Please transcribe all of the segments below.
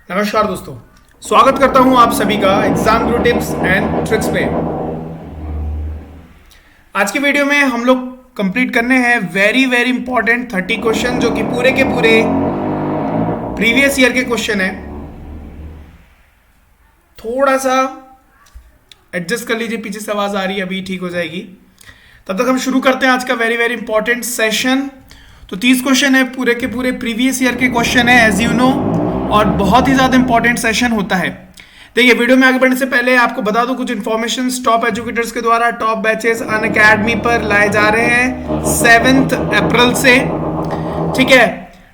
नमस्कार दोस्तों, स्वागत करता हूं आप सभी का exam Guru tips and tricks पे। आज की वीडियो में हम लोग कंप्लीट करने हैं वेरी इंपॉर्टेंट 30 क्वेश्चन, जो कि पूरे के पूरे प्रीवियस ईयर के क्वेश्चन है। थोड़ा सा एडजस्ट कर लीजिए, पीछे से आवाज आ रही है, अभी ठीक हो जाएगी। तब तक हम शुरू करते हैं आज का वेरी इंपॉर्टेंट सेशन। तो 30 क्वेश्चन है, पूरे के पूरे प्रीवियस ईयर के क्वेश्चन है एज यू नो, और बहुत ही ज्यादा इंपॉर्टेंट सेशन होता है। देखिए, वीडियो में आगे बढ़ने से पहले आपको बता दूं कुछ इन्फॉर्मेशन। टॉप एजुकेटर्स के द्वारा टॉप बैचेस अनअकैडमी पर लाए जा रहे हैं 7 अप्रैल से, ठीक है,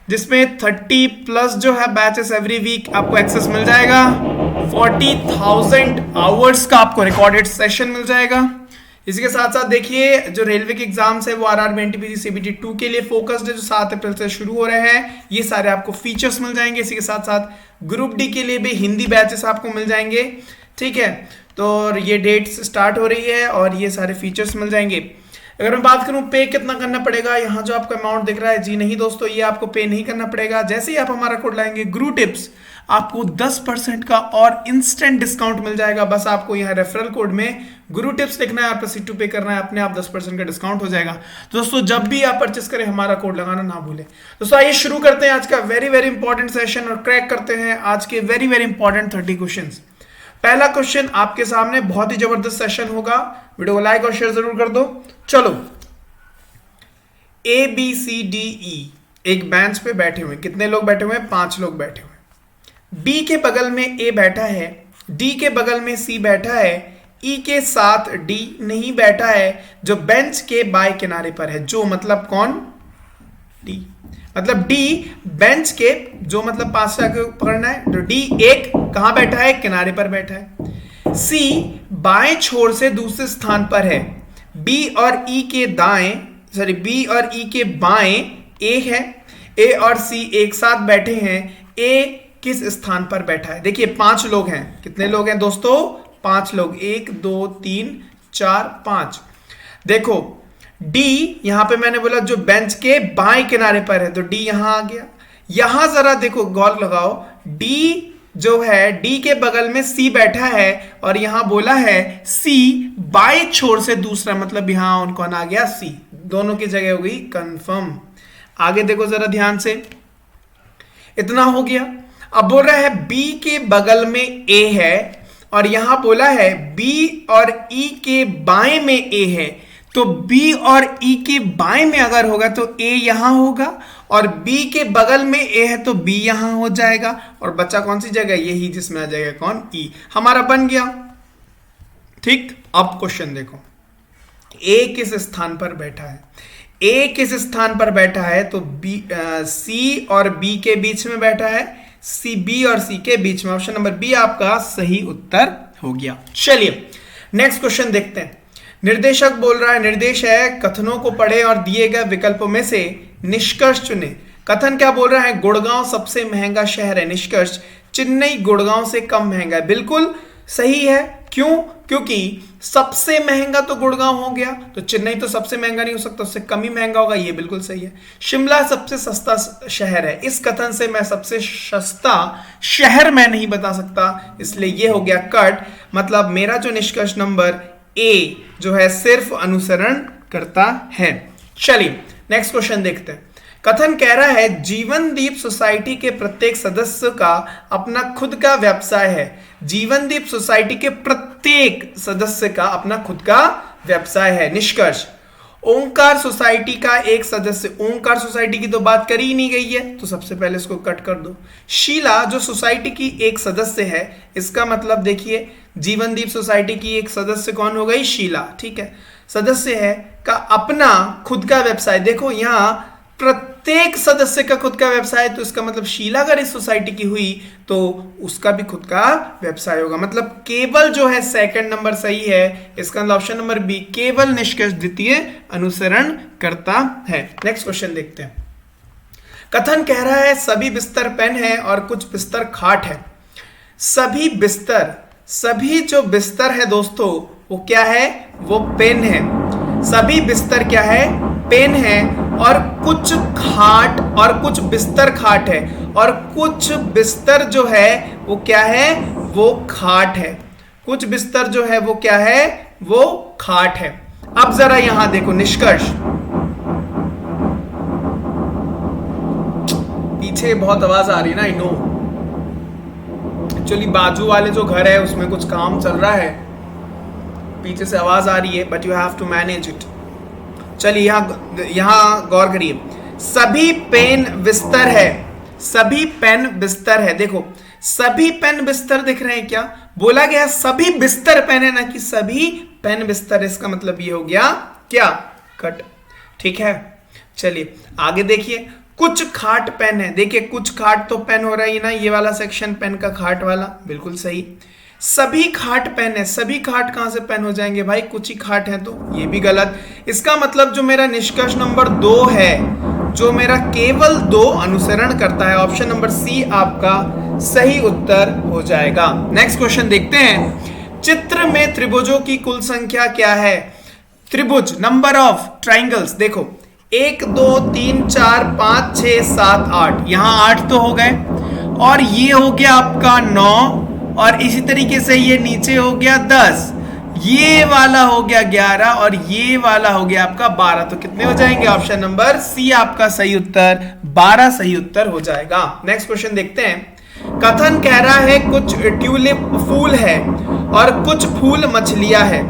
जिसमें 30+ जो है बैचेस एवरी वीक आपको एक्सेस मिल जाएगा। 40,000 आवर्स का आपको रिकॉर्डेड सेशन मिल जाएगा। इसी के साथ साथ देखिए, जो रेलवे के एग्जाम्स है वो आरआरबी, एनटीपीसी, सीबीटी 2 के लिए फोकस्ड है, जो 7 अप्रैल से शुरू हो रहे हैं। ये सारे आपको फीचर्स मिल जाएंगे। इसी के साथ साथ ग्रुप डी के लिए भी हिंदी बैचेस आपको मिल जाएंगे, ठीक है। तो ये डेट्स स्टार्ट हो रही है और ये सारे फीचर्स मिल जाएंगे। अगर मैं बात करूं पे कितना करना पड़ेगा, यहाँ जो आपका अमाउंट दिख रहा है, जी नहीं दोस्तों, ये आपको पे नहीं करना पड़ेगा। जैसे ही आप हमारा कोड लाएंगे गुरु टिप्स, आपको 10% का और इंस्टेंट डिस्काउंट मिल जाएगा। बस आपको यहाँ रेफरल कोड में गुरु टिप्स लिखना है और प्रोसीड टू पे करना है, अपने आप 10% का डिस्काउंट हो जाएगा। तो दोस्तों, जब भी आप परचेस करें हमारा कोड लगाना ना भूलें। दोस्तों, आइए शुरू करते हैं आज का वेरी इंपॉर्टेंट सेशन और क्रैक करते हैं आज के वेरी इंपॉर्टेंट 30 क्वेश्चंस। पहला क्वेश्चन आपके सामने, बहुत ही जबरदस्त सेशन होगा। वीडियो को लाइक और शेयर जरूर कर दो। चलो, ABCDE एक बेंच पे बैठे हुए, कितने लोग बैठे हुए हैं? 5 लोग बैठे हुए हैं। B के बगल में A बैठा है, D के बगल में C बैठा है, E के साथ D नहीं बैठा है, जो बेंच के बाएं किनारे पर है। जो मतलब कौन? D। मतलब D बेंच के, जो मतलब 5 से आगे पकड़ना है, तो D एक कहां बैठा है? किनारे पर बैठा है। C बाएं छोर से दूसरे स्थान पर है। B और E के दाएं, सॉरी, B और E के बाएं A है। A और C एक साथ बैठे हैं। A किस स्थान पर बैठा है? देखिए, 5 लोग हैं। कितने लोग हैं दोस्तों? 5 लोग। 1 2 3 4 5। देखो, D यहां पे मैंने बोला जो बेंच के बाएं किनारे पर है, तो D यहां आ गया। यहां जरा देखो, गौर लगाओ, D जो है, D के बगल में C बैठा है और यहां बोला है C बाएं छोर से दूसरा, मतलब यहां कौन आ गया? C। दोनों की जगह हो गई कंफर्म। आगे देखो जरा ध्यान से, इतना हो गया। अब बोल रहा है B के बगल में A है और यहां बोला है B और E के बाएं में A है। तो B और E के बाएं में अगर होगा तो A यहां होगा, और B के बगल में A है तो B यहां हो जाएगा, और बच्चा कौन सी जगह? यही, जिसमें आ जाएगा कौन? E। हमारा बन गया, ठीक। अब क्वेश्चन देखो, A किस स्थान पर बैठा है? A किस स्थान पर बैठा है? तो C और B के बीच में बैठा है। B और C के बीच में। ऑप्शन नंबर बी आपका सही उत्तर हो गया। चलिए नेक्स्ट क्वेश्चन देखते हैं। निर्देशक बोल रहा है, निर्देश है कथनों को पढ़े और दिए गए विकल्पों में से निष्कर्ष चुने। कथन क्या बोल रहा है? गुड़गांव सबसे महंगा शहर है। निष्कर्ष, चेन्नई गुड़गांव से कम महंगा है। बिल्कुल सही है। क्यों? क्योंकि सबसे महंगा तो गुड़गांव हो गया, तो चेन्नई तो सबसे महंगा नहीं हो सकता, उससे कम ही महंगा होगा। ये बिल्कुल सही है। शिमला सबसे सस्ता शहर है। इस कथन से मैं सबसे सस्ता शहर मैं नहीं बता सकता, इसलिए ये हो गया कट। मतलब मेरा जो निष्कर्ष नंबर ए जो है सिर्फ अनुसरण करता है। चलिए नेक्स्ट क्वेश्चन देखते हैं। कथन कह रहा है जीवनदीप सोसाइटी के प्रत्येक सदस्य का अपना खुद का व्यवसाय है। जीवनदीप सोसाइटी के प्रत्येक सदस्य का अपना खुद का व्यवसाय है। निष्कर्ष, ओंकार सोसाइटी का एक सदस्य, ओंकार सोसाइटी की तो बात करी ही नहीं गई है, तो सबसे पहले इसको कट कर दो। शीला जो सोसाइटी की एक सदस्य है, इसका मतलब देखिए, जीवनदीप सोसाइटी की एक सदस्य कौन हो गई? शीला, ठीक है, सदस्य है, का अपना खुद का व्यवसाय। देखो यहाँ प्रत्येक सदस्य का खुद का व्यवसाय, तो इसका मतलब शीला अगर इस सोसाइटी की हुई तो उसका भी खुद का व्यवसाय होगा। मतलब केवल जो है सेकंड नंबर सही है। इसका मतलब ऑप्शन नंबर बी, केवल निष्कर्ष द्वितीय अनुसरण करता है। नेक्स्ट क्वेश्चन देखते हैं। कथन कह रहा है सभी बिस्तर पेन है और कुछ बिस्तर खाट है। सभी बिस्तर, सभी जो बिस्तर है दोस्तों वो क्या है? वो पेन है। सभी बिस्तर क्या है? पेन है, और कुछ खाट और कुछ बिस्तर खाट है। और कुछ बिस्तर जो है वो क्या है, वो खाट है। कुछ बिस्तर जो है वो क्या है, वो खाट है। अब जरा यहां देखो निष्कर्ष। पीछे बहुत आवाज आ रही है ना, आई नो। एक्चुअली बाजू वाले जो घर है उसमें कुछ काम चल रहा है, पीछे से आवाज आ रही है, but you have to manage it. चलिए यहां गौर करिए। सभी पेन बिस्तर है, सभी पेन बिस्तर है। देखो सभी पेन बिस्तर दिख रहे हैं क्या, बोला गया सभी बिस्तर पेन है, ना कि सभी पेन बिस्तर। इसका मतलब ये हो गया क्या, कट। ठीक है, चलिए आगे देखिए। कुछ खाट पेन है, देखिए कुछ खाट तो पेन हो रहा है ना, ये वाला सेक्शन पेन का खाट वाला, बिल्कुल सही। सभी खाट पेन है, सभी खाट कहां से पेन हो जाएंगे भाई, कुछ ही खाट है, तो ये भी गलत। इसका मतलब जो मेरा निष्कर्ष नंबर 2 है, जो मेरा केवल 2 अनुसरण करता है, ऑप्शन नंबर सी आपका सही उत्तर हो जाएगा। नेक्स्ट क्वेश्चन देखते हैं। चित्र में त्रिभुजों की कुल संख्या क्या है। त्रिभुज, नंबर ऑफ ट्राइंगल्स, देखो 1 2 3 4 5 6 7 8, यहां 8 तो हो गए, और ये हो गया आपका 9, और इसी तरीके से ये नीचे हो गया 10, ये वाला हो गया 11, और ये वाला हो गया आपका 12। तो कितने हो जाएंगे, ऑप्शन नंबर सी आपका सही उत्तर 12 सही उत्तर हो जाएगा। नेक्स्ट क्वेश्चन देखते हैं। कथन कह रहा है कुछ ट्यूलिप फूल है और कुछ फूल मछलियां है।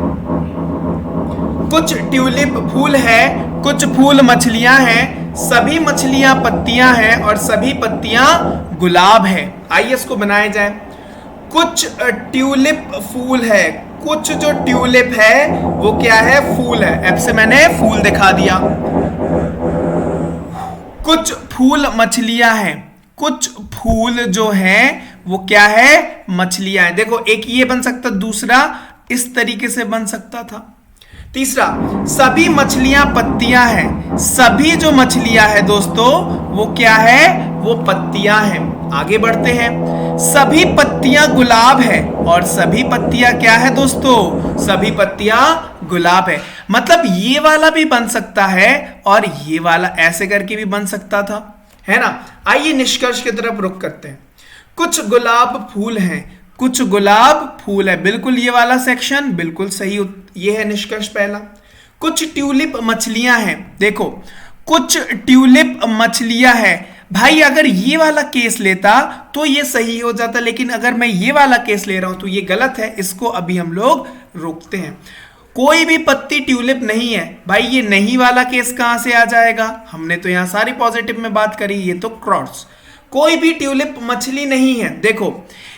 कुछ ट्यूलिप फूल है, कुछ फूल मछलियां हैं, सभी मछलियां पत्तियां हैं और सभी पत्तियां गुलाब है। आइए इसको बनाया जाए। कुछ ट्यूलिप फूल है, कुछ जो ट्यूलिप है वो क्या है, फूल है। अब से मैंने फूल दिखा दिया। कुछ फूल मछलियां हैं, कुछ फूल जो है वो क्या है, मछलियां हैं। देखो एक ये बन सकता, दूसरा इस तरीके से बन सकता था। तीसरा, सभी मछलियां पत्तियां हैं, सभी जो मछलियां हैं दोस्तों वो क्या है, वो पत्तियां हैं। आगे बढ़ते हैं। सभी पत्तियां गुलाब है, और सभी पत्तियां क्या है दोस्तों, सभी पत्तियां गुलाब है। मतलब ये वाला भी बन सकता है और ये वाला ऐसे करके भी बन सकता था, है ना। आइए निष्कर्ष की तरफ रुख करते हैं। कुछ गुलाब फूल हैं, कुछ गुलाब फूल है, बिल्कुल ये वाला सेक्शन बिल्कुल सही, ये है निष्कर्ष पहला। कुछ ट्यूलिप मछलियां हैं, देखो कुछ ट्यूलिप मछलियां हैं भाई, अगर ये वाला केस लेता तो ये सही हो जाता, लेकिन अगर मैं ये वाला केस ले रहा हूं तो ये गलत है, इसको अभी हम लोग रोकते हैं। कोई भी पत्ती ट्यूलिप नहीं है भाई, ये नहीं वाला केस कहां से आ जाएगा, हमने तो यहां सारी पॉजिटिव में बात करी, ये तो क्रॉस। कोई भी ट्यूलिप मछली नहीं है, देखो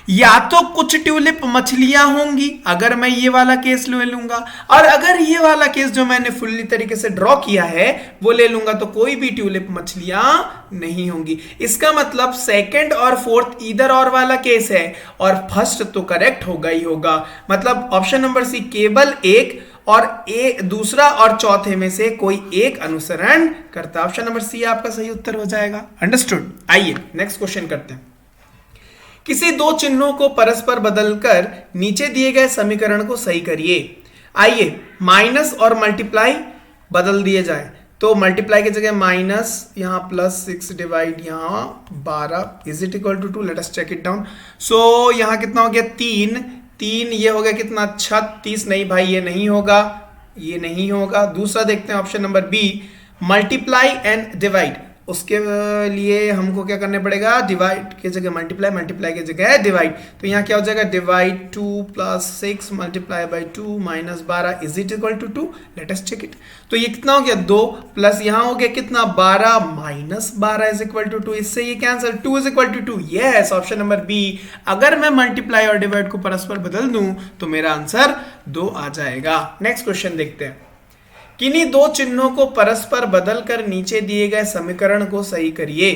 या तो कुछ ट्यूलिप मछलियां होंगी अगर मैं ये वाला केस ले लूंगा, और अगर ये वाला केस जो मैंने फुल्ली तरीके से ड्रॉ किया है वो ले लूंगा तो कोई भी ट्यूलिप मछलियां नहीं होंगी। इसका मतलब सेकंड और फोर्थ इधर और वाला केस है, और फर्स्ट तो करेक्ट होगा ही होगा। मतलब ऑप्शन नंबर सी केवल एक, और दूसरा और चौथे में से कोई एक अनुसरण करता। ऑप्शन नंबर सी आपका सही उत्तर हो जाएगा। अंडरस्टूड। आइए नेक्स्ट क्वेश्चन करते हैं। किसी दो चिन्हों को परस्पर बदलकर नीचे दिए गए समीकरण को सही करिए। आइए माइनस और मल्टीप्लाई बदल दिए जाए, तो मल्टीप्लाई की जगह माइनस, यहां प्लस 6 डिवाइड यहां 12 is it equal to 2। Let us check it down. So यहां कितना हो गया 3, ये हो गया कितना 36। नहीं भाई ये नहीं होगा, ये नहीं होगा। दूसरा देखते हैं option number B, multiply and divide. उसके लिए हमको क्या करने पड़ेगा, डिवाइड की जगह मल्टीप्लाई, मल्टीप्लाई की जगह डिवाइड। तो यहाँ क्या हो जाएगा, divide 2 plus 6 multiply by 2 minus 12 is it equal to 2। Let us check it. तो ये कितना हो गया 2 प्लस यहाँ हो गया कितना 12 माइनस 12 इज इक्वल टू 2। इससे ये cancel, 2 is equal to 2। Yes, option number B. अगर मैं मल्टीप्लाई और डिवाइड को परस्पर बदल दूं तो मेरा आंसर 2 आ जाएगा। नेक्स्ट क्वेश्चन देखते हैं। किन्हीं दो चिन्हों को परस्पर बदलकर नीचे दिए गए समीकरण को सही करिए।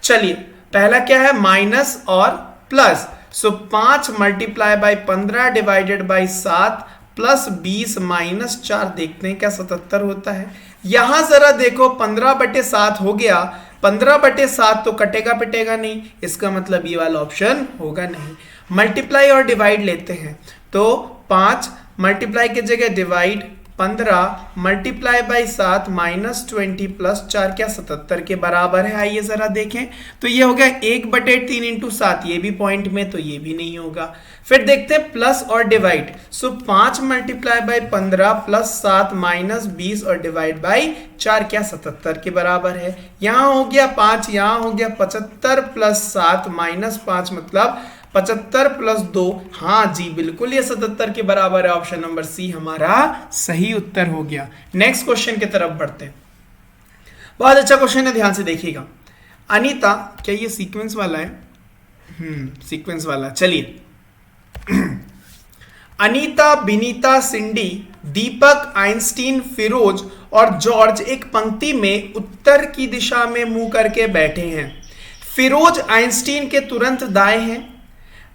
चलिए पहला क्या है, माइनस और plus. So 5 multiply by 15 divided by 7 plus 20 minus 4, देखते हैं क्या 77 होता है। यहां जरा देखो 15/7 हो गया, 15/7 तो कटेगा पिटेगा नहीं, इसका मतलब ये वाला ऑप्शन होगा नहीं। मल्टीप्लाई और डिवाइड लेते हैं, तो 5 मल्टीप्लाई की जगह divide 15 multiply by 7 minus 20 plus 4 क्या 77 के बराबर है। आइए जरा देखें, तो ये हो गया 1/3 इंटू 7, ये भी पॉइंट में, तो ये भी नहीं होगा। फिर देखते हैं प्लस और divide, so 5 multiply by 15 plus 7 minus 20 और डिवाइड बाई 4 क्या 77 के बराबर है। यहाँ हो गया 5, यहाँ हो गया 75 प्लस 7 माइनस 5 मतलब 75 प्लस 2, हाँ जी बिल्कुल ये 77 के बराबर है। ऑप्शन नंबर सी हमारा सही उत्तर हो गया। नेक्स्ट क्वेश्चन की तरफ बढ़ते हैं। बहुत अच्छा क्वेश्चन है, ध्यान से देखिएगा। अनीता, क्या ये सीक्वेंस वाला है? सीक्वेंस वाला, चलिए। अनीता, बिनीता, सिंडी, दीपक, आइंस्टीन, फिरोज और जॉर्ज एक पंक्ति में उत्तर की दिशा में मुंह करके बैठे हैं। फिरोज आइंस्टीन के तुरंत दाएं हैं,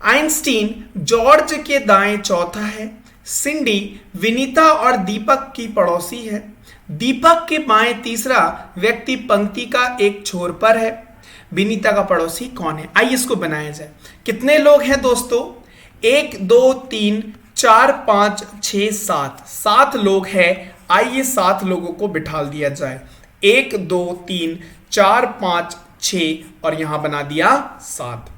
आइंस्टीन जॉर्ज के दाएं चौथा है, सिंडी विनीता और दीपक की पड़ोसी है, दीपक के बाएं तीसरा व्यक्ति पंक्ति का एक छोर पर है, विनीता का पड़ोसी कौन है? आइए इसको बनाया जाए। कितने लोग हैं दोस्तों? 1 2 3 4 5 6 7, 7 लोग हैं। आइए 7 लोगों को बिठा दिया जाए। 1 2 3 4 5 6 और यहां बना दिया 7।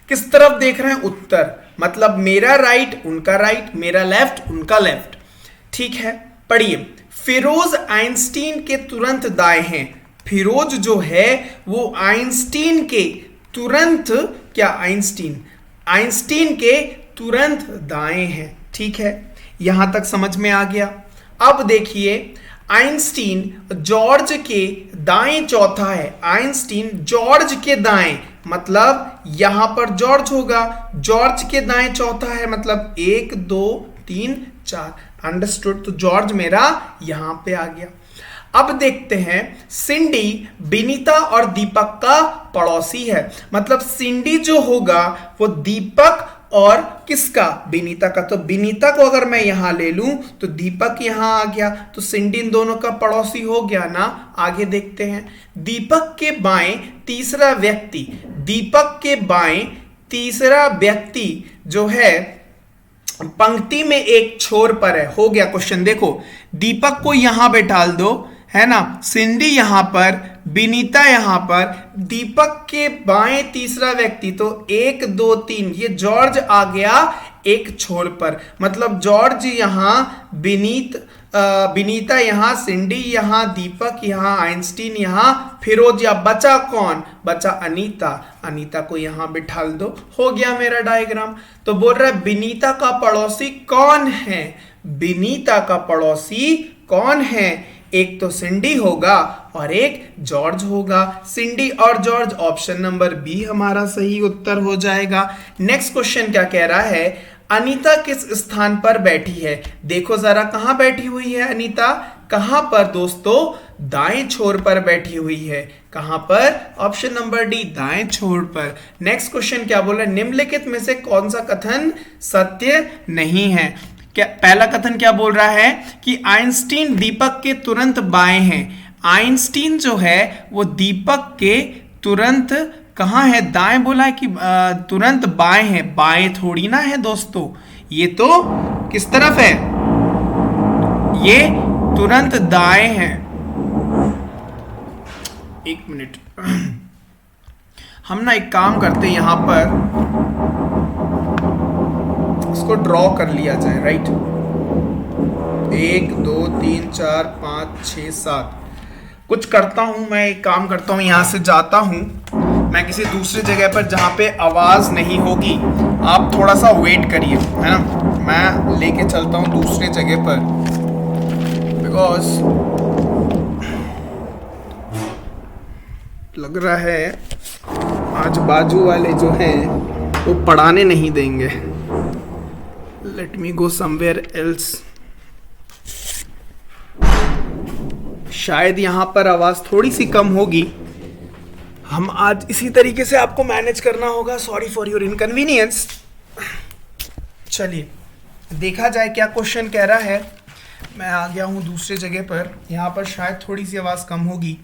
किस तरफ देख रहे हैं? उत्तर, मतलब मेरा राइट उनका राइट, मेरा लेफ्ट उनका लेफ्ट। ठीक है, पढ़िए। फिरोज आइंस्टीन के तुरंत दाएं हैं। फिरोज जो है वो आइंस्टीन के तुरंत, क्या आइंस्टीन के तुरंत दाएं हैं। ठीक है, यहां तक समझ में आ गया। अब देखिए, आइंस्टीन जॉर्ज के दाएं चौथा है। आइंस्टीन जॉर्ज के दाएं, मतलब यहां पर जॉर्ज होगा, जॉर्ज के दाएं चौथा है, मतलब 1 2 3 4। अंडरस्टूड? तो जॉर्ज मेरा यहां पे आ गया। अब देखते हैं, सिंडी बिनीता और दीपक का पड़ोसी है, मतलब सिंडी जो होगा वो दीपक और किसका? बिनीता का। तो बिनीता को अगर मैं यहां ले लूं तो दीपक यहां आ गया, तो सिंडी इन दोनों का पड़ोसी हो गया ना। आगे देखते हैं, दीपक के बाएं तीसरा व्यक्ति, दीपक के बाएं तीसरा व्यक्ति जो है पंक्ति में एक छोर पर है। हो गया क्वेश्चन। देखो, दीपक को यहां बैठा दो, है ना, सिंडी यहां पर, बिनीता यहां पर, दीपक के बाएं तीसरा व्यक्ति, तो 1 2 3, ये जॉर्ज आ गया एक छोर पर, मतलब जॉर्ज यहां, बिनीता यहां, सिंडी यहां, दीपक यहां, आइंस्टीन यहां, फिरोज। या बचा कौन? बचा अनीता। अनीता को यहां बिठा दो, हो गया मेरा डायग्राम। तो बोल रहा है बिनीता का पड़ोसी कौन है? बिनीता का पड़ोसी कौन है? एक तो सिंडी होगा और एक जॉर्ज होगा। सिंडी और जॉर्ज, ऑप्शन नंबर बी हमारा सही उत्तर हो जाएगा। नेक्स्ट क्वेश्चन क्या कह रहा है? अनीता किस स्थान पर बैठी है? देखो जरा, कहां बैठी हुई है अनीता? कहां पर दोस्तों? दाएं छोर पर बैठी हुई है। कहां पर? ऑप्शन नंबर डी, दाएं छोर पर। नेक्स्ट क्वेश्चन क्या बोल रहा है? निम्नलिखित में से कौन सा कथन सत्य नहीं है? क्या पहला कथन क्या बोल रहा है कि आइंस्टीन दीपक के तुरंत बाएं हैं। आइंस्टीन जो है वो दीपक के तुरंत कहां है? दाएं बोला है कि तुरंत बाएं है? बाएं थोड़ी ना है दोस्तों, ये तो किस तरफ है? ये तुरंत दाएं है। एक मिनट, हम ना एक काम करते हैं, यहां पर इसको ड्रॉ कर लिया जाए, राइट। 1 2 3 4 5 6 7। कुछ करता हूं मैं, एक काम करता हूं, यहां से जाता हूं मैं किसी दूसरी जगह पर जहां पे आवाज नहीं होगी। आप थोड़ा सा वेट करिए, है ना, मैं लेके चलता हूं दूसरी जगह पर, बिकॉज लग रहा है आज बाजू वाले जो हैं वो पढ़ाने नहीं देंगे। Let me go somewhere else. शायद यहां पर आवाज थोड़ी सी कम होगी। हम आज इसी तरीके से आपको मैनेज करना होगा। Sorry for your inconvenience. चलिए देखा जाए क्या क्वेश्चन कह रहा है। मैं आ गया हूं दूसरे जगह पर, यहां पर शायद थोड़ी सी आवाज कम होगी।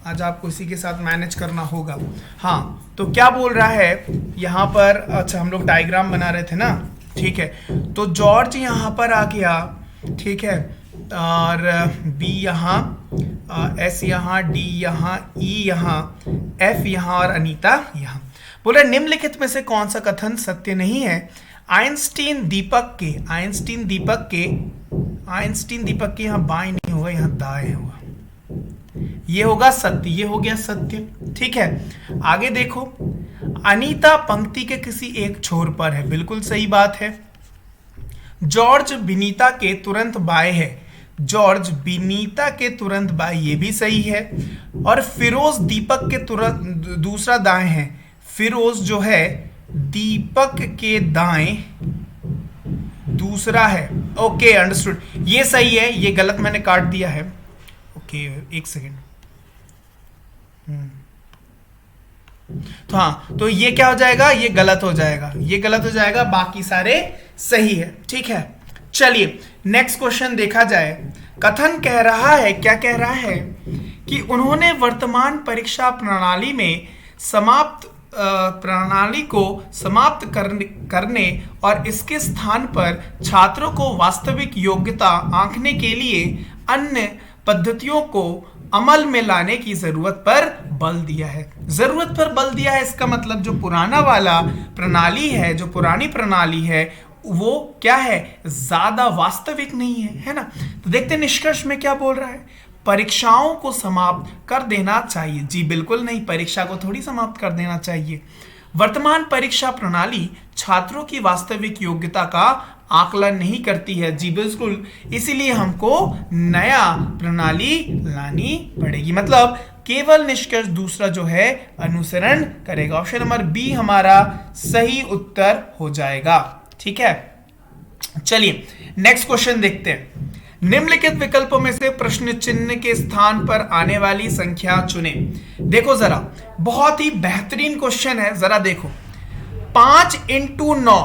आज आपको इसी के साथ मैनेज करना होगा। हाँ, तो क्या बोल रहा है यहाँ पर? अच्छा, हम लोग डायग्राम बना रहे थे ना, ठीक है। तो जॉर्ज यहाँ पर आ गया ठीक है, और बी यहाँ, एस यहाँ, डी यहाँ, ई यहाँ, एफ यहाँ और अनीता यहाँ। बोला निम्नलिखित में से कौन सा कथन सत्य नहीं है? आइंस्टीन दीपक के यहाँ बाएं नहीं होगा, यहाँ दाएं होगा, ये होगा सत्य, ये हो गया सत्य। ठीक है, आगे देखो, अनीता पंक्ति के किसी एक छोर पर है, बिल्कुल सही बात है। जॉर्ज बिनीता के तुरंत बाएं है, जॉर्ज बिनीता के तुरंत बाएं, ये भी सही है। और फिरोज दीपक के तुरंत दूसरा दाएं है, फिरोज जो है दीपक के दाएं दूसरा है। ओके, अंडरस्टूड, ये सही है, ये गलत मैंने काट दिया है। ओके, एक सेकेंड। तो हाँ, तो ये क्या हो जाएगा, ये गलत हो जाएगा, ये गलत हो जाएगा, बाकी सारे सही है। ठीक है, चलिए नेक्स्ट क्वेश्चन देखा जाए। कथन कह रहा है, क्या कह रहा है कि उन्होंने वर्तमान परीक्षा प्रणाली में प्रणाली को समाप्त करने और इसके स्थान पर छात्रों को वास्तविक योग्यता आंकने के लिए अन्य पद्धतियों को अमल में लाने की जरूरत पर बल दिया है। जरूरत पर बल दिया है, इसका मतलब जो पुराना वाला प्रणाली है, जो पुरानी प्रणाली है, वो क्या है, ज्यादा वास्तविक नहीं है, है ना। तो देखते हैं निष्कर्ष में क्या बोल रहा है। परीक्षाओं को समाप्त कर देना चाहिए। जी बिल्कुल नहीं, परीक्षा को थोड़ी समाप्त कर देना चाहिए। वर्तमान परीक्षा प्रणाली छात्रों की वास्तविक योग्यता का आकलन नहीं करती है। जी बिल्कुल, इसीलिए हमको नया प्रणाली लानी पड़ेगी। मतलब केवल निष्कर्ष दूसरा जो है अनुसरण करेगा। ऑप्शन नंबर बी हमारा सही उत्तर हो जाएगा। ठीक है, चलिए नेक्स्ट क्वेश्चन देखते हैं। निम्नलिखित विकल्पों में से प्रश्न चिन्ह के स्थान पर आने वाली संख्या चुने। देखो जरा, बहुत ही बेहतरीन क्वेश्चन है, जरा देखो। 5 × 9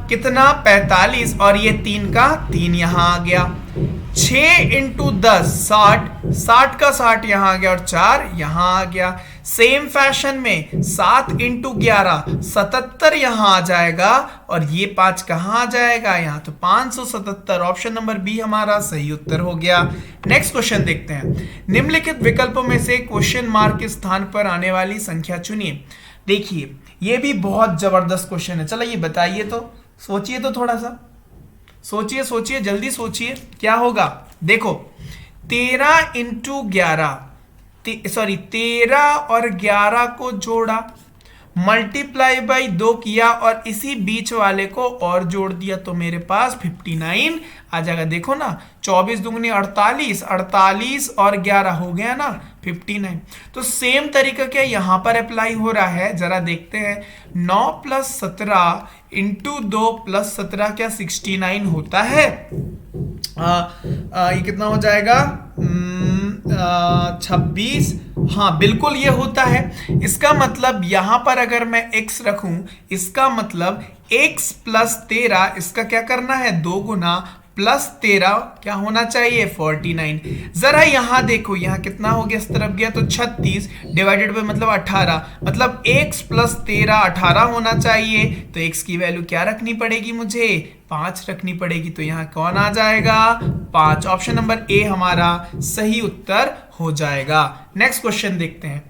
कितना, 45, और ये 3 का 3 यहां आ गया। 6 × 10 60, 60 का 60 यहां आ गया, और 4 यहां आ गया। सेम फैशन में 7 × 11 77 यहां आ जाएगा, और ये 5 कहां आ जाएगा, यहां। तो 577, ऑप्शन नंबर बी हमारा सही उत्तर हो गया। नेक्स्ट क्वेश्चन देखते हैं। निम्नलिखित विकल्पों में से क्वेश्चन मार्क के स्थान पर आने वाली संख्या चुनिए। देखिए, ये भी बहुत जबरदस्त क्वेश्चन है। चलो ये बताइए तो, सोचिए तो, थोड़ा सा सोचिए, जल्दी सोचिए क्या होगा। देखो 13 × 11, 13 और 11 को जोड़ा, मल्टीप्लाई बाई 2 किया, और इसी बीच वाले को और जोड़ दिया, तो मेरे पास 59 आ जाएगा। देखो ना, 24 दूनी 48, 48 और 11 हो गया ना 59। तो सेम तरीका क्या यहाँ पर अप्लाई हो रहा है, जरा देखते हैं। 9 + 17 × 2 + 17 क्या 69 होता है। ये कितना हो जाएगा, 26। हाँ बिल्कुल ये होता है। इसका मतलब यहां पर अगर मैं x रखूं, इसका मतलब x + 13, इसका क्या करना है, 2 गुना +13 क्या होना चाहिए, 49। जरा यहां देखो, यहां कितना हो गया, इस तरफ गया तो 36 डिवाइडेड बाय मतलब 18, मतलब x + 13 18 होना चाहिए। तो x की वैल्यू क्या रखनी पड़ेगी, मुझे 5 रखनी पड़ेगी। तो यहां कौन आ जाएगा, 5। ऑप्शन नंबर ए हमारा सही उत्तर हो जाएगा। नेक्स्ट क्वेश्चन देखते हैं।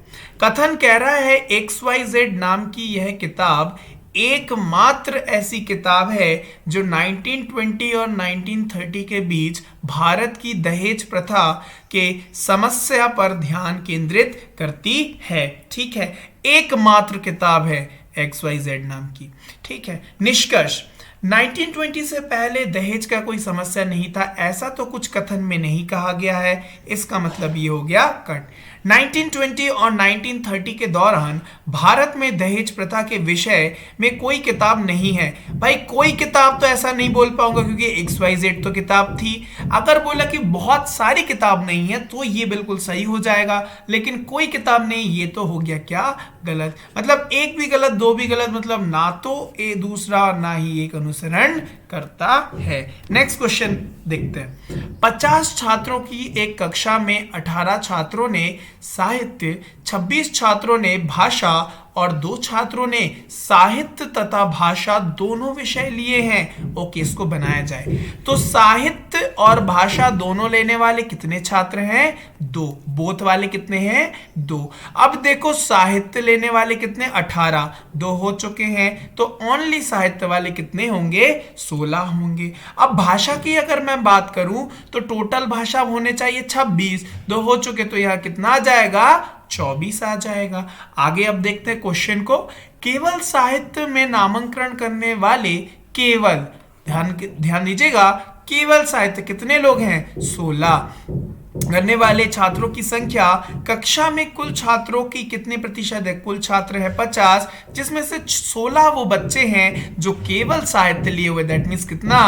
कथन कह रहा है XYZ नाम की यह किताब एकमात्र ऐसी किताब है जो 1920 और 1930 के बीच भारत की दहेज प्रथा के समस्या पर ध्यान केंद्रित करती है। ठीक है, एकमात्र किताब है XYZ नाम की। ठीक है, निष्कर्ष 1920 से पहले दहेज का कोई समस्या नहीं था, ऐसा तो कुछ कथन में नहीं कहा गया है। इसका मतलब ये हो गया कट। 1920 और 1930 के दौरान भारत में दहेज प्रथा के विषय में कोई किताब नहीं है। भाई कोई किताब तो ऐसा नहीं बोल पाऊंगा, क्योंकि XYZ तो किताब थी। अगर बोला कि बहुत सारी किताब नहीं है तो ये बिल्कुल सही हो जाएगा, लेकिन कोई किताब नहीं, ये तो हो गया क्या, गलत। मतलब एक भी गलत, दो भी गलत, मतलब ना तो ए दूसरा ना ही एक अनुसरण करता है। नेक्स्ट क्वेश्चन देखते हैं। 50 छात्रों की एक कक्षा में 18 छात्रों ने साहित्य, 26 छात्रों ने भाषा और 2 छात्रों ने साहित्य तथा भाषा दोनों विषय लिए हैं। ओके, इसको बनाया जाए तो साहित्य और भाषा दोनों लेने वाले कितने छात्र हैं? 2। बोथ वाले कितने हैं? 2। अब देखो साहित्य लेने वाले कितने? 18, 2 हो चुके हैं, तो ओनली साहित्य वाले कितने होंगे? 16 होंगे। अब भाषा की अगर मैं बात करूं तो टोटल भाषा होने चाहिए 26, 2 हो चुके, तो यहां कितना आ जाएगा? 24 आ जाएगा। आगे अब देखते हैं क्वेश्चन को। केवल साहित्य में नामांकन करने वाले, केवल ध्यान दीजिएगा, केवल साहित्य कितने लोग हैं? 16 करने वाले छात्रों की संख्या कक्षा में कुल छात्रों की कितने प्रतिशत है? कुल छात्र है 50, जिसमें से 16 वो बच्चे हैं जो केवल साहित्य लिए हुए, दैट मीन्स कितना?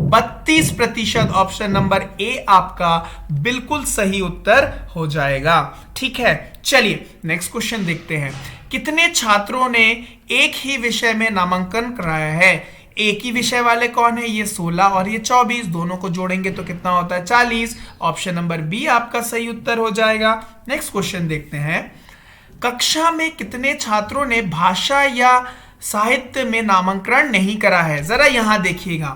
32%। ऑप्शन नंबर ए आपका बिल्कुल सही उत्तर हो जाएगा। ठीक है, चलिए नेक्स्ट क्वेश्चन देखते हैं। कितने छात्रों ने एक ही विषय में नामांकन कराया है? एक ही विषय वाले कौन है? ये 16 और ये 24, दोनों को जोड़ेंगे तो कितना होता है? 40। ऑप्शन नंबर बी आपका सही उत्तर हो जाएगा। नेक्स्ट क्वेश्चन देखते हैं। कक्षा में कितने छात्रों ने भाषा या साहित्य में नामांकन नहीं करा है? जरा यहां देखिएगा,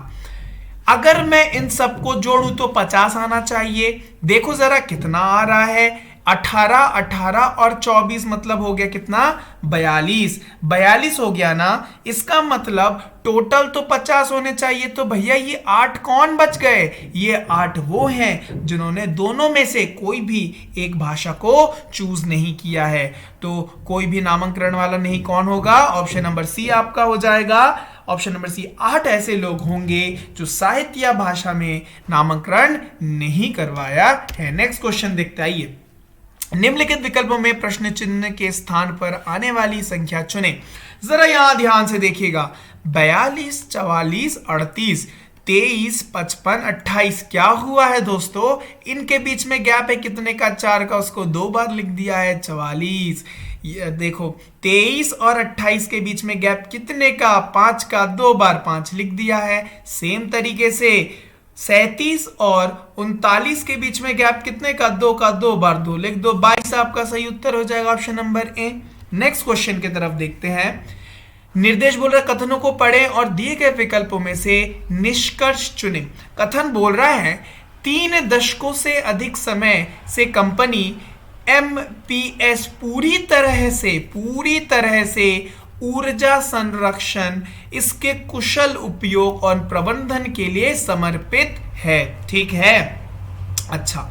अगर मैं इन सबको जोड़ूं तो 50 आना चाहिए। देखो जरा कितना आ रहा है? 18, 18 और 24 मतलब हो गया कितना? 42। 42 हो गया ना, इसका मतलब टोटल तो 50 होने चाहिए। तो भैया ये 8 कौन बच गए? ये 8 वो हैं जिन्होंने दोनों में से कोई भी एक भाषा को चूज नहीं किया है। तो कोई भी नामांकन वाला नहीं, कौन होगा? ऑप्शन नंबर सी आपका हो जाएगा। ऑप्शन नंबर सी, 8 ऐसे लोग होंगे जो साहित्य या भाषा में नामांकन नहीं करवाया है। नेक्स्ट क्वेश्चन देखते आइए। निम्नलिखित विकल्पों में प्रश्न चिन्ह के स्थान पर आने वाली संख्या चुने। जरा यहां ध्यान से देखिएगा, 42, 44, 38, 23, 55, 28 क्या हुआ है दोस्तों? इनके बीच में गैप है कितने का? 4 का, उसको 2 बार लिख दिया है 44। ये देखो 23 और 28 के बीच में गैप कितने का? 5 का, 2 बार 5 लिख दिया है। सेम तरीके से 37 और 39 के बीच में गैप कितने का? 2 का, 2 बार 2 लिख दो। 22 आपका सही उत्तर हो जाएगा, option number A. Next question की तरफ देखते हैं। निर्देश बोल रहा है कथनों को पढ़ें और दिए गए विकल्पों में से निष्कर्ष चुनें। कथन बोल रहा है 3 दशकों से अधिक समय से कंपनी एमपीएस पूरी तरह से ऊर्जा संरक्षण, इसके कुशल उपयोग और प्रबंधन के लिए समर्पित है। ठीक है, अच्छा।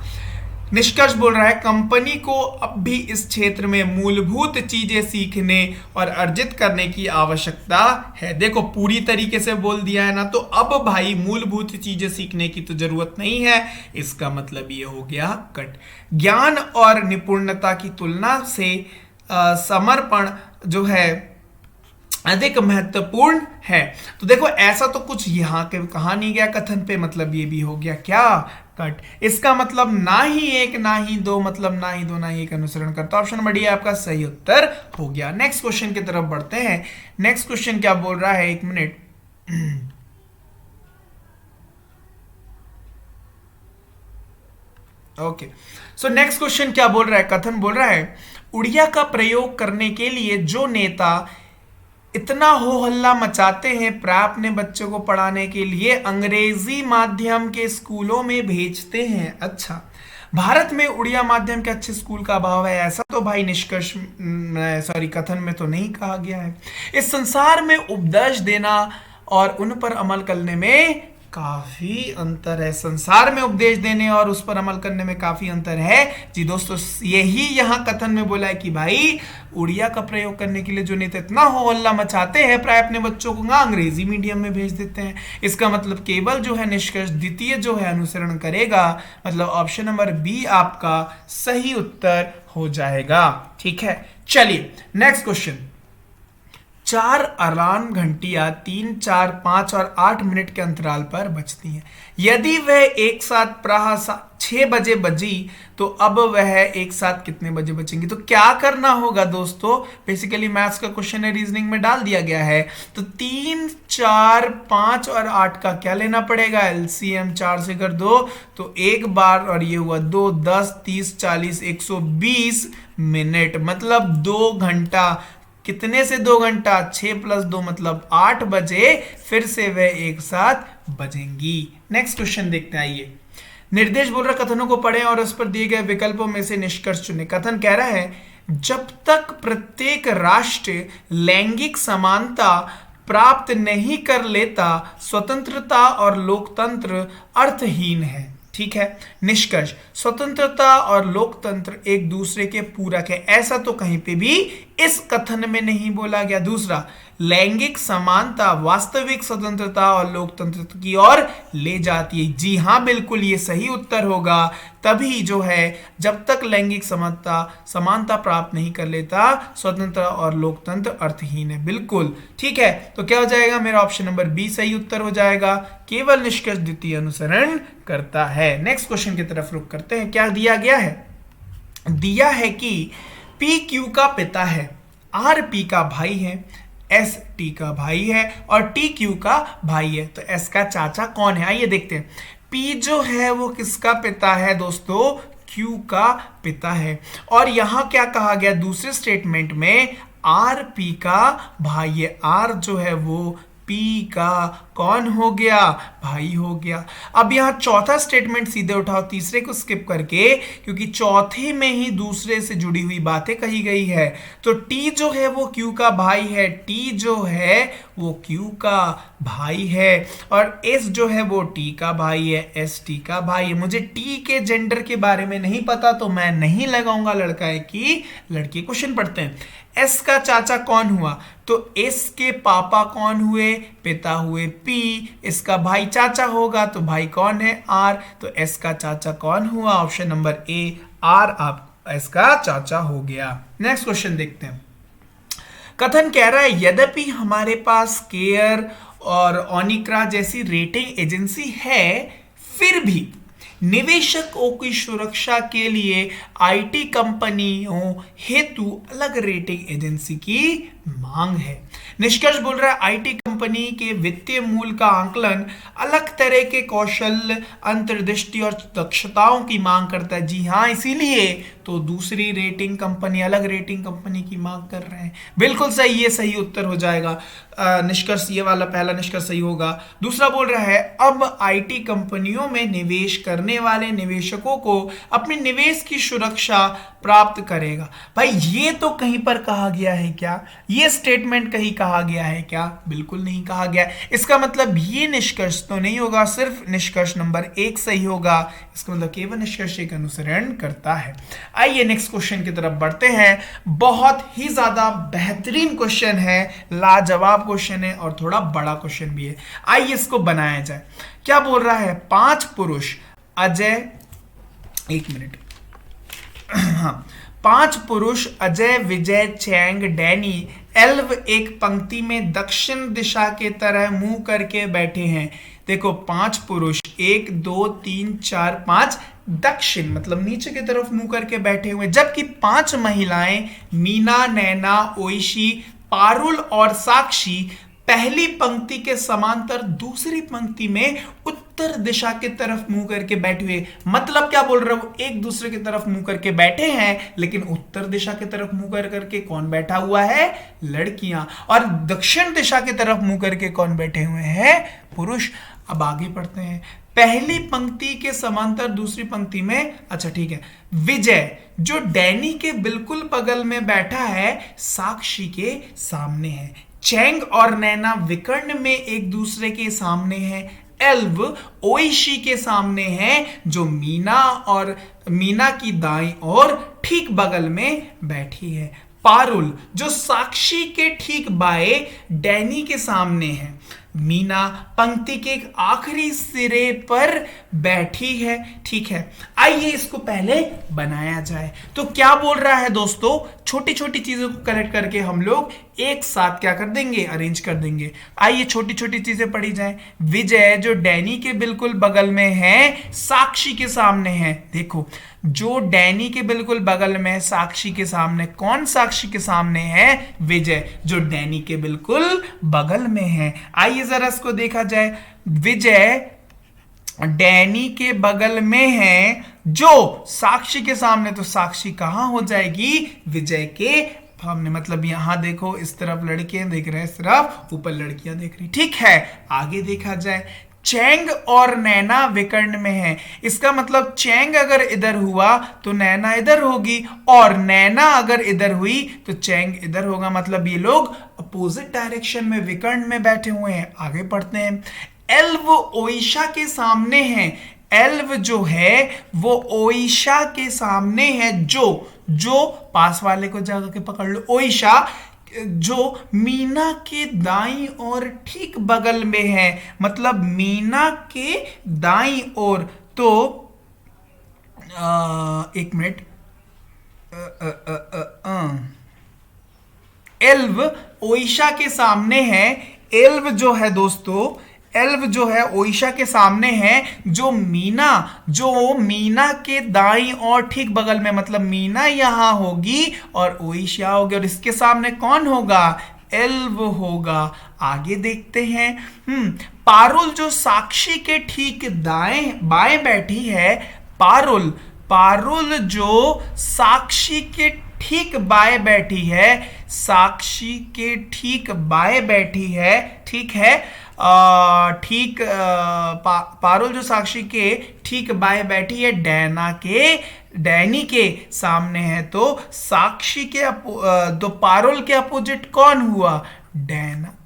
निष्कर्ष बोल रहा है कंपनी को अब भी इस क्षेत्र में मूलभूत चीजें सीखने और अर्जित करने की आवश्यकता है। देखो पूरी तरीके से बोल दिया है ना, तो अब भाई मूलभूत चीजें सीखने की तो जरूरत नहीं है। इसका मतलब ये हो गया कट। ज्ञान और निपुणता की तुलना से समर्पण जो है अधिक महत्वपूर्ण है। तो देखो ऐसा तो कुछ यहाँ के कहा नहीं गया कथन पे, मतलब ये भी हो गया क्या? कट। इसका मतलब ना ही एक ना ही दो, मतलब ना ही दो ना ही एक अनुसरण करता। ऑप्शन नंबर डी आपका सही उत्तर हो गया। नेक्स्ट क्वेश्चन की तरफ बढ़ते हैं। नेक्स्ट क्वेश्चन क्या बोल रहा है? 1 minute. Okay, so next question क्या बोल रहा है? कथन बोल रहा है उड़िया का प्रयोग करने के लिए जो नेता इतना हो हल्ला मचाते हैं प्राय अपने बच्चों को पढ़ाने के लिए अंग्रेजी माध्यम के स्कूलों में भेजते हैं। अच्छा, भारत में उड़िया माध्यम के अच्छे स्कूल का अभाव है, ऐसा तो भाई निष्कर्ष कथन में तो नहीं कहा गया है। इस संसार में उपदेश देना और उन पर अमल करने में काफी अंतर है। संसार में उपदेश देने और उस पर अमल करने में काफी अंतर है जी दोस्तों। यही यहां कथन में बोला है कि भाई उड़िया का प्रयोग करने के लिए जो नेता इतना हो हल्ला मचाते हैं प्राय अपने बच्चों को अंग्रेजी मीडियम में भेज देते हैं। इसका मतलब केवल जो है निष्कर्ष द्वितीय जो है अनुसरण करेगा, मतलब ऑप्शन नंबर बी आपका सही उत्तर हो जाएगा। ठीक है, चलिए नेक्स्ट क्वेश्चन। 4 अलार्म घंटियां 3, 4, 5 और 8 मिनट के अंतराल पर बजती हैं। यदि वह एक साथ प्रातः 6 बजे बजी तो अब वह एक साथ कितने बजे बचेंगी? तो क्या करना होगा दोस्तों? बेसिकली मैथ्स का क्वेश्चन है, रीजनिंग में डाल दिया गया है। तो 3, 4, 5 और 8 का क्या लेना पड़ेगा? एलसीएम 4 से कर दो तो एक बार, और ये हुआ 2, 10, 30, 40, 120 मिनट, मतलब 2 घंटा कितने से 2 घंटा, 6 + 2 मतलब 8 बजे फिर से वे एक साथ बजेंगी। नेक्स्ट क्वेश्चन देखते हैं, आइए। निर्देश बोल रहा कथनों को पढ़ें और उस पर दिए गए विकल्पों में से निष्कर्ष चुनें। कथन कह रहा है जब तक प्रत्येक राष्ट्र लैंगिक समानता प्राप्त नहीं कर लेता स्वतंत्रता और लोकतंत्र अर्थहीन है। ठीक है। निष्कर्ष, स्वतंत्रता और लोकतंत्र एक दूसरे के पूरक है, ऐसा तो कहीं पे भी इस कथन में नहीं बोला गया। दूसरा, लैंगिक समानता वास्तविक स्वतंत्रता और लोकतंत्र की ओर ले जाती है। जी हां, बिल्कुल ये सही उत्तर होगा। तभी जो है जब तक लैंगिक समानता प्राप्त नहीं कर लेता स्वतंत्र और लोकतंत्र अर्थहीन है। बिल्कुल ठीक है। तो क्या हो जाएगा, मेरा ऑप्शन नंबर बी सही उत्तर हो जाएगा। केवल निष्कर्ष द्वितीय अनुसरण करता है। नेक्स्ट क्वेश्चन की तरफ रुख करते हैं। क्या दिया गया है? दिया है कि पी क्यू का पिता है, आर पी का भाई है, एस टी का भाई है और टी क्यू का भाई है। तो एस का चाचा कौन है? आइए देखते हैं। पी जो है वो किसका पिता है दोस्तों? क्यू का पिता है। और यहां क्या कहा गया दूसरे स्टेटमेंट में? आर पी का भाई है। आर जो है वो पी का कौन हो गया? भाई हो गया। अब यहां चौथा स्टेटमेंट सीधे उठाओ, तीसरे को स्किप करके, क्योंकि चौथे में ही दूसरे से जुड़ी हुई बातें कही गई है। तो टी जो है वो क्यू का भाई है, टी जो है वो क्यू का भाई है और एस जो है वो टी का भाई है, एस टी का भाई है। मुझे टी के जेंडर के बारे में नहीं पता तो मैं नहीं लगाऊंगा लड़का है कि लड़की। क्वेश्चन पढ़ते हैं। एस का चाचा कौन हुआ? तो एस के पापा कौन हुए? पिता हुए पी। इसका भाई चाचा होगा तो भाई कौन है? आर। तो एस का चाचा कौन हुआ? ऑप्शन नंबर ए, आर आप एस का चाचा हो गया। नेक्स्ट क्वेश्चन देखते हैं। कथन कह रहा है यद्यपि हमारे पास केयर और ओनिक्रा जैसी रेटिंग एजेंसी है, फिर भी निवेशकों की सुरक्षा के लिए आईटी कंपनियों हेतु अलग रेटिंग एजेंसी की मांग है। निष्कर्ष बोल रहा है आईटी कंपनी के वित्तीय मूल्य का आंकलन अलग तरह के कौशल, अंतर्दृष्टि और दक्षताओं की मांग करता है। जी हाँ, इसीलिए तो दूसरी रेटिंग कंपनी, अलग रेटिंग कंपनी की मांग कर रहे हैं। बिल्कुल सही, ये सही उत्तर हो जाएगा। निष्कर्ष ये वाला पहला निष्कर्ष सही होगा। दूसरा बोल रहा है अब आईटी कंपनियों में निवेश करने वाले निवेशकों को अपने निवेश की सुरक्षा प्राप्त करेगा। भाई ये तो कहीं पर कहा गया है क्या? ये स्टेटमेंट कहीं कहा गया है क्या? बिल्कुल नहीं कहा गया। इसका मतलब ये निष्कर्ष तो नहीं होगा, सिर्फ निष्कर्ष नंबर 1 सही होगा। इसका मतलब केवल निष्कर्ष एक अनुसरण करता है। आइए नेक्स्ट क्वेश्चन की तरफ बढ़ते हैं। बहुत ही ज्यादा बेहतरीन क्वेश्चन है, लाजवाब क्वेश्चन है और थोड़ा बड़ा क्वेश्चन भी है। आइए इसको बनाया जाए। क्या बोल रहा है? 5 पुरुष अजय, एक मिनट, हाँ, 5 पुरुष अजय, विजय, चैंग, डैनी, एल्व एक पंक्ति में दक्षिण दिशा के तरह मुंह करके बैठे हैं। देखो 5 पुरुष 1 2 3 4 5 दक्षिण मतलब नीचे की तरफ मुंह करके बैठे हुए, जबकि 5 महिलाएं मीना, नैना, ओइशी, पारुल और साक्षी पहली पंक्ति के समांतर दूसरी पंक्ति में उत्तर दिशा की तरफ मुंह करके बैठे हुए। मतलब क्या बोल रहे हो? एक दूसरे की तरफ मुंह करके बैठे हैं, लेकिन उत्तर दिशा की तरफ मुंह करके कौन बैठा हुआ है? लड़कियां। और दक्षिण दिशा की तरफ मुंह करके कौन बैठे हुए हैं? पुरुष। अब आगे पढ़ते हैं। पहली पंक्ति के समांतर दूसरी पंक्ति में, अच्छा ठीक है, विजय जो डैनी के बिल्कुल बगल में बैठा है साक्षी के सामने है। चैंग और नैना विकर्ण में एक दूसरे के सामने है। एल्व ओइशी के सामने है जो मीना की दाईं ओर ठीक बगल में बैठी है। पारुल जो साक्षी के ठीक बाएं डैनी के सामने है। मीना पंक्ति के एक आखिरी सिरे पर बैठी है। ठीक है, आइए इसको पहले बनाया जाए। तो क्या बोल रहा है दोस्तों? छोटी छोटी चीजों को कलेक्ट करके हम लोग एक साथ क्या कर देंगे? अरेंज कर देंगे। आइए छोटी छोटी चीजें पढ़ी जाएं। विजय जो डैनी के बिल्कुल बगल में है, साक्षी के सामने है। देखो जो डैनी के बिल्कुल बगल में है साक्षी के सामने, कौन साक्षी के सामने है? विजय जो डैनी के बिल्कुल बगल में है। आइए जरा इसको देखा जाए। विजय डैनी के बगल में है जो साक्षी के सामने, तो साक्षी कहां हो जाएगी? विजय के हमने मतलब यहाँ देखो इस तरफ लड़कियां देख रहे हैं, इस तरफ ऊपर लड़कियां देख रही। ठीक है, आगे देखा जाए, चैंग और नैना विकर्ण में है। इसका मतलब चैंग अगर इधर हुआ तो नैना इधर होगी, और नैना अगर इधर हुई तो चैंग इधर होगा। मतलब ये लोग अपोजिट डायरेक्शन में विकर्ण में बैठे हुए हैं। आगे पढ़ते हैं। एल्व ओइशा के सामने है। एल्व जो है वो ओइशा के सामने है। जो पास वाले को जाकर के पकड़ लो। ओइशा जो मीना के दाईं और ठीक बगल में है, मतलब मीना के दाईं ओर। तो एक मिनट, एल्व ओइशा के सामने है। एल्व जो है दोस्तों, एल्व जो है ओइशा के सामने है। जो मीना के दाईं और ठीक बगल में, मतलब मीना यहां होगी और ओइशा होगी, और इसके सामने कौन होगा? एल्व होगा। आगे देखते हैं। पारुल जो साक्षी के ठीक दाएं बाएं बैठी है। पारुल जो साक्षी के ठीक बाएं बैठी है। साक्षी के ठीक बाएं बैठी है। ठीक है, पारुल जो साक्षी के ठीक बाएं बैठी है, डैनी के सामने है। तो साक्षी के तो पारुल के अपोजिट कौन हुआ?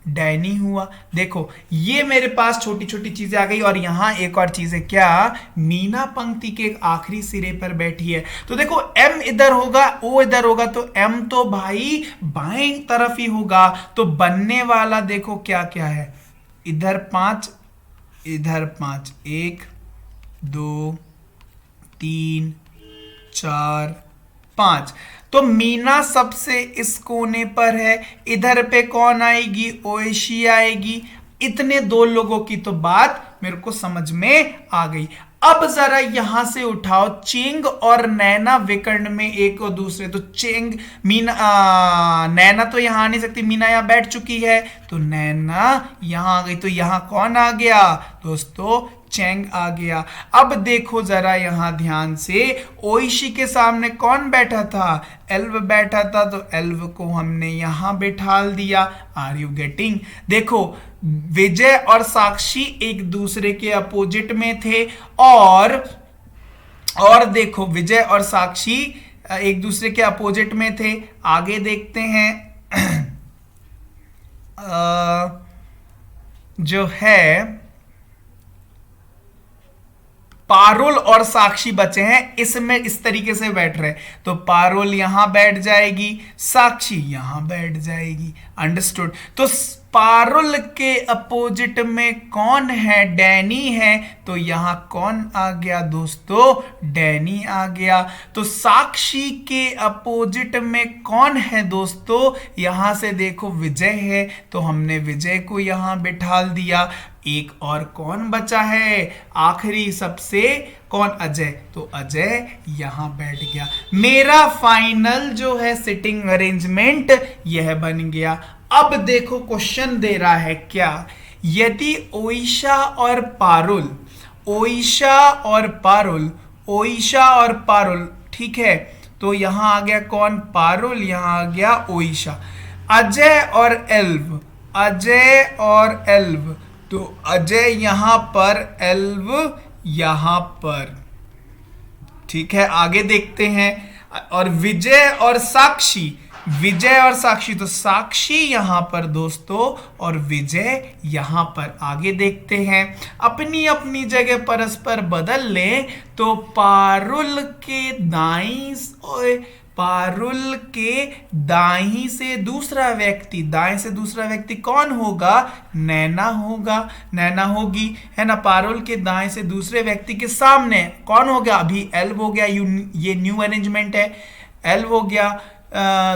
डैनी हुआ। देखो ये मेरे पास छोटी छोटी चीजें आ गई। और यहां एक और चीज है, क्या? मीना पंक्ति के आखिरी सिरे पर बैठी है। तो देखो एम इधर होगा, ओ इधर होगा, तो एम तो भाई बाएं तरफ ही होगा। तो बनने वाला देखो क्या क्या है, इधर 5, इधर 5, 1 2 3 4 5। तो मीना सबसे इस कोने पर है। इधर पे कौन आएगी? ओएशी आएगी। इतने दो लोगों की तो बात मेरे को समझ में आ गई। अब जरा यहां से उठाओ, चेंग और नैना विकर्ण में एक और दूसरे। तो चेंग नैना तो यहां आ नहीं सकती, मीना यहां बैठ चुकी है, तो नैना यहां आ गई। तो यहां कौन आ गया दोस्तों? चेंग आ गया। अब देखो जरा यहां ध्यान से, ओइशी के सामने कौन बैठा था? एल्व बैठा था। तो एल्व को हमने यहां बैठा दिया। Are you getting? देखो विजय और साक्षी एक दूसरे के अपोजिट में थे, और देखो विजय और साक्षी एक दूसरे के अपोजिट में थे। आगे देखते हैं। जो है पारुल और साक्षी बचे हैं, इसमें इस तरीके से बैठ रहे। तो पारुल यहां बैठ जाएगी, साक्षी यहां बैठ जाएगी। अंडरस्टूड? तो पारुल के अपोजिट में कौन है? डैनी है। तो यहां कौन आ गया दोस्तों? डैनी आ गया। तो साक्षी के अपोजिट में कौन है दोस्तों? यहां से देखो विजय है, तो हमने विजय को यहां बिठा दिया। एक और कौन बचा है आखिरी सबसे? कौन? अजय। तो अजय यहां बैठ गया। मेरा फाइनल जो है सिटिंग अरेंजमेंट यह बन गया। अब देखो क्वेश्चन दे रहा है क्या, यदि ओइशा और पारुल, ओइशा और पारुल, ओइशा और पारुल, ठीक है, तो यहां आ गया कौन? पारुल, यहां आ गया ओइशा। अजय और एल्व, अजय और एल्व, तो अजय यहां पर, एल्व यहां पर, ठीक है। आगे देखते हैं। और विजय और साक्षी, विजय और साक्षी, तो साक्षी यहां पर दोस्तों और विजय यहां पर। आगे देखते हैं। अपनी अपनी जगह परस्पर बदल लें तो पारुल के दाईं, पारुल के दाईं से दूसरा व्यक्ति, दाएं से दूसरा व्यक्ति कौन होगा? नैना होगा, नैना होगी, है ना। पारुल के दाएं से दूसरे व्यक्ति के सामने कौन हो गया? अभी एल्व हो गया, ये न्यू अरेंजमेंट है। एल्व हो गया,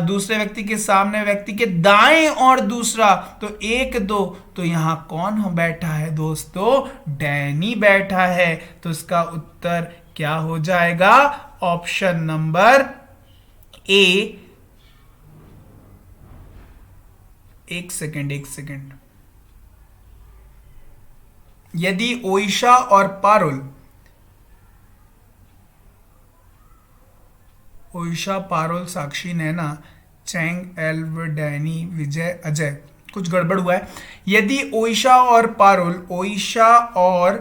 दूसरे व्यक्ति के सामने व्यक्ति के दाएं और दूसरा, तो 1 2, तो यहां कौन हो बैठा है दोस्तों? डैनी बैठा है। तो इसका उत्तर क्या हो जाएगा? Option number A. एक सेकंड। यदि ओइशा और पारुल, ओइशा, पारुल, साक्षी, नैना, चैंग, एल्व, डैनी, विजय, अजय। कुछ गड़बड़ हुआ है। यदि ओइशा और पारुल, ओइशा और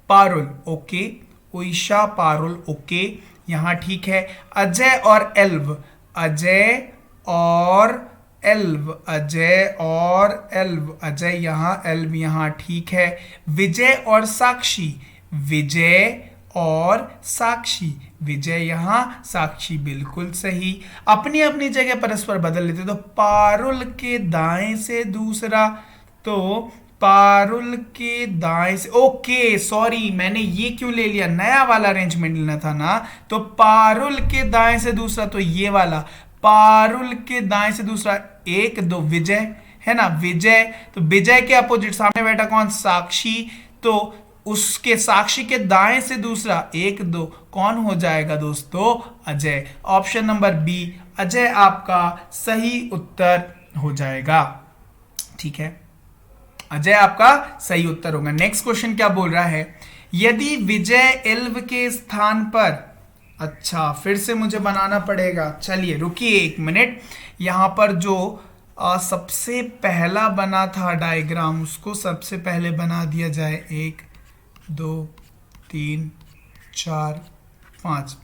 पारुल, ओके, ओइशा पारुल, ओके, यहां ठीक है। अजय और एल्व, अजय और एल्व, अजय और एल्व, अजय यहां, एल्व यहां ठीक है। विजय और साक्षी, विजय और साक्षी, विजय यहां, साक्षी बिल्कुल सही। अपनी अपनी जगह परस्पर बदल लेते तो पारुल के दाएं से दूसरा, तो पारुल के दाएं से, ओके सॉरी, मैंने ये क्यों ले लिया, नया वाला अरेंजमेंट लेना था ना। तो पारुल के दाएं से दूसरा तो ये वाला, पारुल के दाएं से दूसरा, एक दो, विजय है ना, विजय। तो विजय के अपोजिट सामने बैठा कौन, साक्षी, तो उसके साक्षी के दाएं से दूसरा, एक दो, कौन हो जाएगा दोस्तों, Ajay. Option number B, Ajay आपका सही उत्तर हो जाएगा। ठीक है, अजय आपका सही उत्तर होगा। नेक्स्ट क्वेश्चन क्या बोल रहा है, यदि विजय एल्व के स्थान पर, अच्छा फिर से मुझे बनाना पड़ेगा, चलिए रुकिए एक मिनट। यहां पर जो सबसे पहला बना था डायग्राम, उसको सबसे पहले बना दिया जाए। 1 2 3 4 5,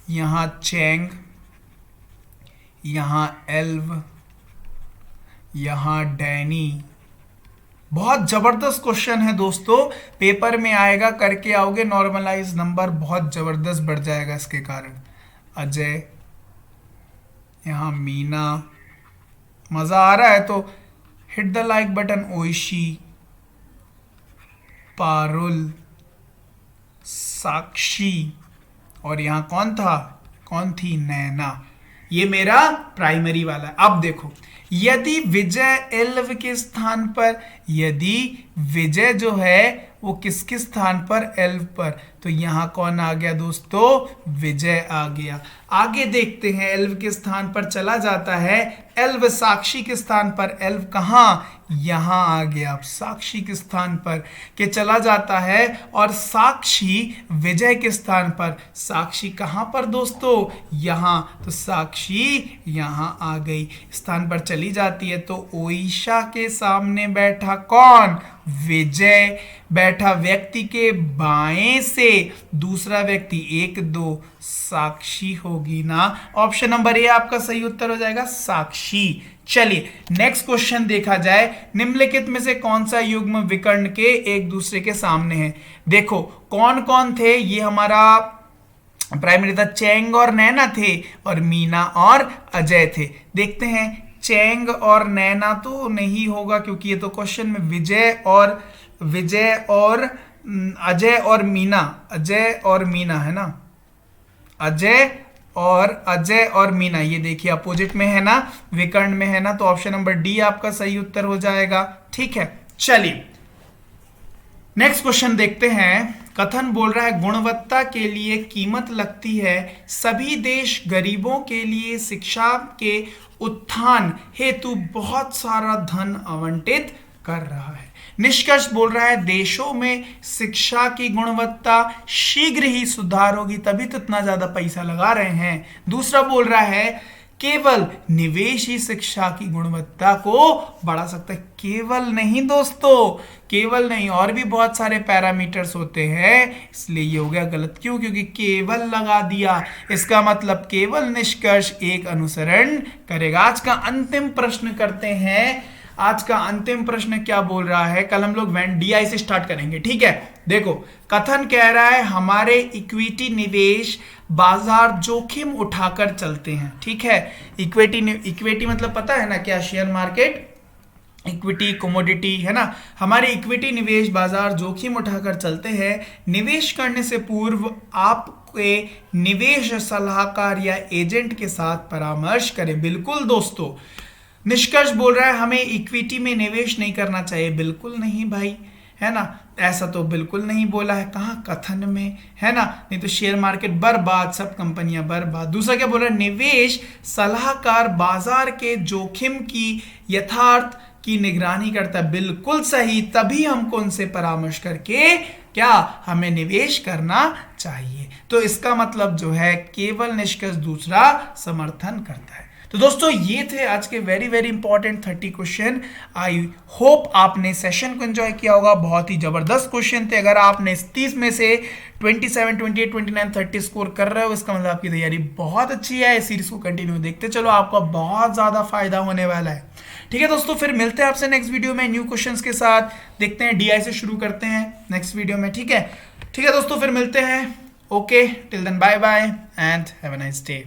यहां चैंग, यहां एल्व, यहां डैनी। बहुत जबरदस्त क्वेश्चन है दोस्तों, पेपर में आएगा, करके आओगे नॉर्मलाइज, नंबर बहुत जबरदस्त बढ़ जाएगा इसके कारण। अजय, यहां मीना, मजा आ रहा है तो hit the like button. Oishi, Parul, Sakshi, और यहां कौन था, कौन थी, नैना। ये मेरा प्राइमरी वाला है। अब देखो, यदि विजय एल्व के स्थान पर, यदि विजय जो है वो किसके स्थान पर, एल्व पर, तो यहां कौन आ गया दोस्तों, विजय आ गया। आगे देखते हैं, एल्व के स्थान पर चला जाता है, एल्व साक्षी के स्थान पर, एल्व कहां, यहां आ गया, साक्षी के स्थान पर के चला जाता है, और साक्षी विजय के स्थान पर, साक्षी कहां पर दोस्तों, यहां, तो साक्षी यहां आ गई, स्थान पर चली जाती है। तो ओइशा के सामने बैठा कौन, विजय, बैठा व्यक्ति के बाएं से दूसरा व्यक्ति, 1 2, साक्षी होगी ना। ऑप्शन नंबर ए आपका सही उत्तर हो जाएगा, साक्षी। चलिए नेक्स्ट क्वेश्चन देखा जाए, निम्नलिखित में से कौन सा युग्म विकर्ण के एक दूसरे के सामने है। देखो कौन कौन थे, ये हमारा प्राइमरी था, चैंग और नैना थे, और मीना और अजय थे। देखते हैं, चैंग और नैना तो नहीं होगा, क्योंकि ये तो क्वेश्चन में विजय और अजय और मीना, अजय और मीना है ना, अजय और मीना, ये देखिए अपोजिट में है ना, विकर्ण में है ना, तो ऑप्शन नंबर डी आपका सही उत्तर हो जाएगा। ठीक है, चलिए नेक्स्ट क्वेश्चन देखते हैं। कथन बोल रहा है, गुणवत्ता के लिए कीमत लगती है, सभी देश गरीबों के लिए शिक्षा के उत्थान हेतु बहुत सारा धन आवंटित कर रहा है। निष्कर्ष बोल रहा है, देशों में शिक्षा की गुणवत्ता शीघ्र ही सुधार होगी, तभी तो इतना ज्यादा पैसा लगा रहे हैं। दूसरा बोल रहा है, केवल निवेश ही शिक्षा की गुणवत्ता को बढ़ा सकता है। केवल नहीं दोस्तों, केवल नहीं, और भी बहुत सारे पैरामीटर्स होते हैं, इसलिए ये हो गया गलत। क्यों, क्योंकि केवल लगा दिया, इसका मतलब केवल निष्कर्ष एक अनुसरण करेगा। आज का अंतिम प्रश्न करते हैं। आज का अंतिम प्रश्न क्या बोल रहा है, कल हम लोग डीआई से स्टार्ट करेंगे। ठीक है, देखो कथन कह रहा है, हमारे इक्विटी निवेश बाजार जोखिम उठाकर चलते हैं। ठीक है, इक्विटी मतलब पता है ना क्या, शेयर मार्केट, इक्विटी, कमोडिटी है ना। हमारे इक्विटी निवेश बाजार जोखिम उठाकर चलते हैं। निवेश करने से पूर्व आपके निवेश सलाहकार या एजेंट के साथ परामर्श करें। बिल्कुल दोस्तों, निष्कर्ष बोल रहा है हमें इक्विटी में निवेश नहीं करना चाहिए। बिल्कुल नहीं भाई, है ना, ऐसा तो बिल्कुल नहीं बोला है, कहाँ, कथन में, है ना। नहीं तो शेयर मार्केट बर्बाद, सब कंपनियां बर्बाद। दूसरा क्या बोल रहा है, निवेश सलाहकार बाजार के जोखिम की यथार्थ की निगरानी करता है। बिल्कुल सही, तभी हमको उनसे परामर्श करके क्या हमें निवेश करना चाहिए। तो इसका मतलब जो है केवल निष्कर्ष दूसरा समर्थन करता है। तो दोस्तों ये थे आज के very very important 30 question. I hope आपने सेशन को एंजॉय किया होगा। बहुत ही जबरदस्त क्वेश्चन थे। अगर आपने 30 में से 27, 28, 29, 30 स्कोर कर रहे हो, इसका मतलब आपकी तैयारी बहुत अच्छी है। इस सीरीज को कंटिन्यू देखते चलो, आपका बहुत ज्यादा फायदा होने वाला है। ठीक है दोस्तों, फिर मिलते हैं आपसे नेक्स्ट वीडियो में न्यू क्वेश्चंस के साथ। देखते हैं डीआई से शुरू करते हैं नेक्स्ट वीडियो में। ठीक है दोस्तों, फिर मिलते हैं। Okay, till then bye bye and have a nice day.